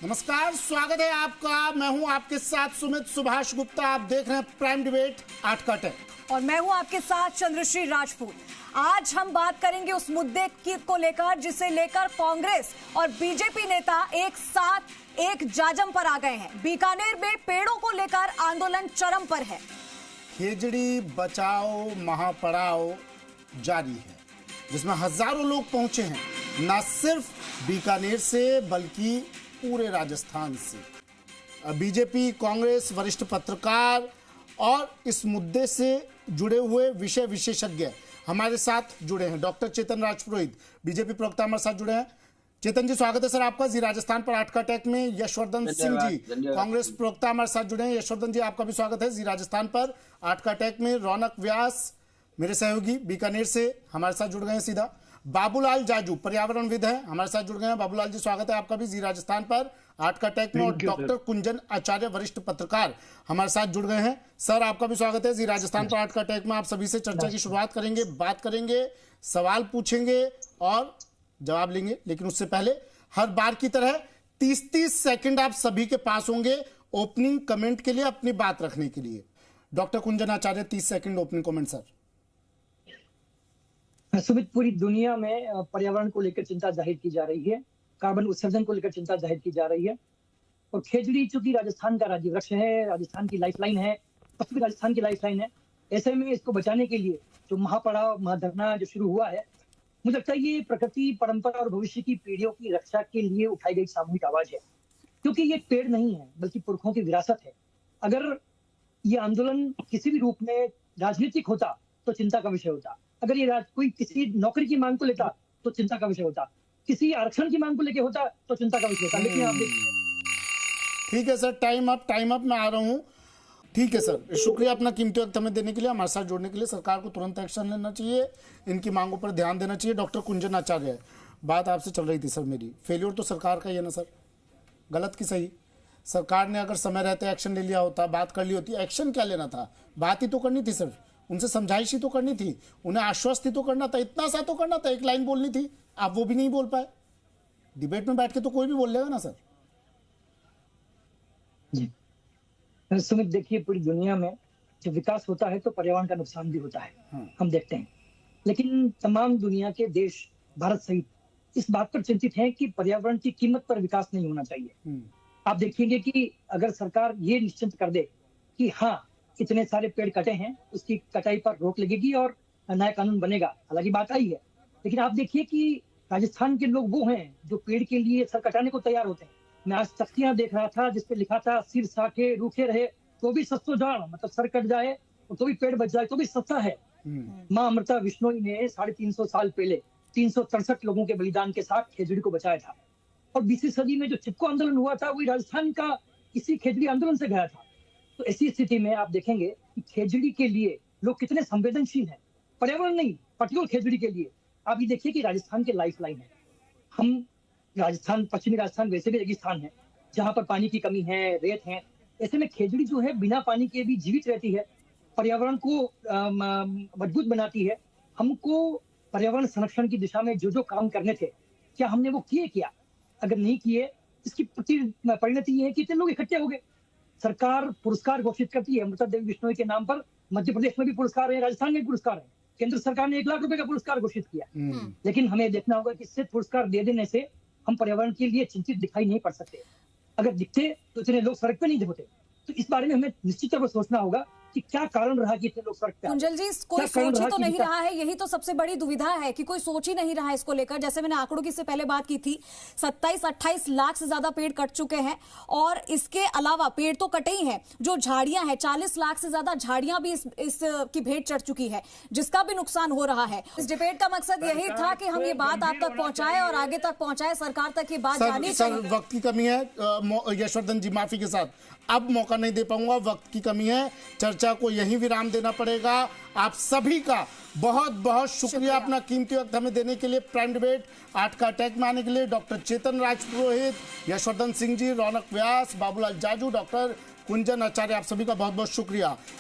नमस्कार, स्वागत है आपका। मैं हूं आपके साथ सुमित सुभाष गुप्ता। आप देख रहे हैं प्राइम डिबेट 8 का टेक और मैं हूं आपके साथ चंद्रश्री राजपूत। आज हम बात करेंगे उस मुद्दे को लेकर जिसे लेकर कांग्रेस और बीजेपी नेता एक साथ एक जाजम पर आ गए हैं। बीकानेर में पेड़ों को लेकर आंदोलन चरम पर है। खेजड़ी बचाओ महापड़ाओ जारी है, जिसमें हजारों लोग पहुंचे हैं, न सिर्फ बीकानेर से बल्कि पूरे राजस्थान से। बीजेपी, कांग्रेस, वरिष्ठ पत्रकार और इस मुद्दे से जुड़े हुए विषय विशेषज्ञ हमारे साथ जुड़े हैं। डॉक्टर चेतन राजपुरोहित, बीजेपी प्रवक्ता, हमारे साथ जुड़े हैं। चेतन जी, स्वागत है सर आपका जी राजस्थान पर 8 का टेक में। यशवर्धन सिंह जी, कांग्रेस प्रवक्ता, हमारे साथ जुड़े हैं। यशवर्धन जी, आपका भी स्वागत है जी राजस्थान पर 8 का टेक में। रौनक व्यास, मेरे सहयोगी, बीकानेर से हमारे साथ जुड़ गए हैं सीधा। बाबूलाल जाजू, पर्यावरणविद हैं, हमारे साथ जुड़ गए हैं। बाबूलाल जी, स्वागत है आपका भी जी राजस्थान पर 8 का टेक में। और डॉक्टर कुंजन आचार्य, वरिष्ठ पत्रकार, हमारे साथ जुड़ गए हैं। सर, आपका भी स्वागत है जी राजस्थान पर 8 का टेक में। आप सभी से चर्चा की शुरुआत करेंगे, बात करेंगे, सवाल पूछेंगे और जवाब लेंगे। लेकिन उससे पहले हर बार की तरह 30-30 सेकंड आप सभी के पास होंगे ओपनिंग कमेंट के लिए, अपनी बात रखने के लिए। डॉक्टर कुंजन आचार्य, 30 second opening comment sir. Sumit, पूरी दुनिया में पर्यावरण को लेकर चिंता जाहिर की जा रही है, कार्बन उत्सर्जन को लेकर चिंता जाहिर की जा रही है। और खेजड़ी चूंकि राजस्थान का राज्य वृक्ष है, राजस्थान की लाइफलाइन है, पश्चिमी राजस्थान की लाइफलाइन है, ऐसे में इसको बचाने के लिए जो महापड़ाव महाधरना जो शुरू हुआ है, मुझे लगता है ये प्रकृति, परंपरा और भविष्य की पीढ़ियों की रक्षा के लिए उठाई गई सामूहिक आवाज है। क्योंकि ये पेड़ नहीं है बल्कि पुरखों की विरासत है। अगर ये आंदोलन किसी भी रूप में राजनीतिक होता तो चिंता का विषय होता। अगर ये कोई किसी नौकरी की मांग को लेता तो चिंता का विषय होता, किसी आरक्षण की मांग को लेकर होता तो चिंता का विषय होता। लेकिन आप ठीक है सर, टाइम अप, मैं आ रहा हूँ। ठीक है सर, शुक्रिया अपना कीमती वक्त हमें देने के लिए, हमारे साथ जुड़ने के लिए। सरकार को तुरंत एक्शन लेना चाहिए, इनकी मांगों पर ध्यान देना चाहिए। डॉक्टर कुंजन आचार्य, बात आपसे चल रही थी सर मेरी, फेल्योर तो सरकार का ही है ना सर, गलत की सही? सरकार ने अगर समय रहते एक्शन ले लिया होता, बात कर ली होती। एक्शन क्या लेना था, बात ही तो करनी थी सर, उनसे समझाइश ही तो करनी थी, उन्हें आश्वस्त ही तो करना था, इतना सा तो करना था, एक लाइन बोलनी थी। आप वो भी नहीं बोल पाए। डिबेट में बैठ के तो कोई भी बोल लेगा ना सर। जी सुमित, देखिए, पूरी दुनिया में जब विकास होता है तो पर्यावरण का नुकसान भी होता है, हम देखते हैं। लेकिन तमाम दुनिया के देश, भारत सहित, इस बात पर चिंतित हैं कि पर्यावरण की कीमत पर विकास नहीं होना चाहिए। आप देखेंगे कि अगर सरकार ये निश्चित कर दे कि हाँ, इतने सारे पेड़ कटे हैं, उसकी कटाई पर रोक लगेगी और नया कानून बनेगा, हालांकि बात आई है। लेकिन आप देखिए कि राजस्थान के लोग वो हैं जो पेड़ के लिए सर कटाने को तैयार होते हैं। मैं आज तख्तियां देख रहा था जिसपे लिखा था, सिर साके रूखे रहे तो भी सस्तो जान, मतलब सर कट जाए तो भी पेड़ बच जाए तो भी सस्ता है। माँ अमृता विश्नोई ने 350 साल पहले 363 लोगों के बलिदान के साथ खेजड़ी को बचाया था। और 20वीं सदी में जो चिपको आंदोलन हुआ था, वही राजस्थान का इसी खेजड़ी आंदोलन से गया था। तो ऐसी स्थिति में आप देखेंगे कि खेजड़ी के लिए लोग कितने संवेदनशील हैं, पर्यावरण नहीं, पर्टिकुलर खेजड़ी के लिए। आप ये देखिए कि राजस्थान के लाइफलाइन है। हम राजस्थान, पश्चिमी राजस्थान वैसे भी रेगिस्तान है जहां पर पानी की कमी है, रेत है। ऐसे में खेजड़ी जो है बिना पानी के भी जीवित रहती है, पर्यावरण को मजबूत बनाती है। हमको पर्यावरण संरक्षण की दिशा में जो जो काम करने थे, क्या हमने वो किए? क्या अगर नहीं किए, इसकी परिणति ये है कि इतने लोग इकट्ठे हो गए। सरकार पुरस्कार घोषित करती है अमृता देवी बिश्नोई के नाम पर। मध्य प्रदेश में भी पुरस्कार है, राजस्थान में भी पुरस्कार है। केंद्र सरकार ने 1 लाख रुपए का पुरस्कार घोषित किया। लेकिन हमें देखना होगा कि सिर्फ पुरस्कार दे देने से हम पर्यावरण के लिए चिंतित दिखाई नहीं पड़ सकते। अगर दिखते तो इतने लोग सड़क पे नहीं होते। तो इस बारे में हमें निश्चित तौर पर सोचना होगा कि क्या कारण रहा कि इतने लोग सड़क पे। कुंजल जी, कोई सोच ही तो नहीं रहा है, यही तो सबसे बड़ी दुविधा है कि कोई सोच ही नहीं रहा है इसको लेकर। जैसे मैंने आंकड़ों की से पहले बात की थी, 27-28 लाख से ज्यादा पेड़ कट चुके हैं। और इसके अलावा पेड़ तो कटे ही हैं, जो झाड़ियां हैं, 40 लाख से ज्यादा झाड़ियां भी इस की भेंट चढ़ चुकी है, जिसका भी नुकसान हो रहा है। इस डिबेट का मकसद यही था कि हम ये बात आप तक पहुंचाएं और आगे तक पहुंचाएं, सरकार तक ये बात जानी चाहिए। सर, वक्त की कमी है, यशवर्धन जी माफी के साथ अब मौका नहीं दे पाऊंगा, वक्त की कमी है, चर्चा को यहीं विराम देना पड़ेगा। आप सभी का बहुत बहुत शुक्रिया अपना कीमती वक्त हमें देने के लिए, प्राइम डिबेट 8 का टेक में आने के लिए। डॉक्टर चेतन राजपुरोहित, यशवर्धन सिंह जी, रौनक व्यास, बाबूलाल जाजू, डॉक्टर कुंजन आचार्य, आप सभी का बहुत बहुत शुक्रिया।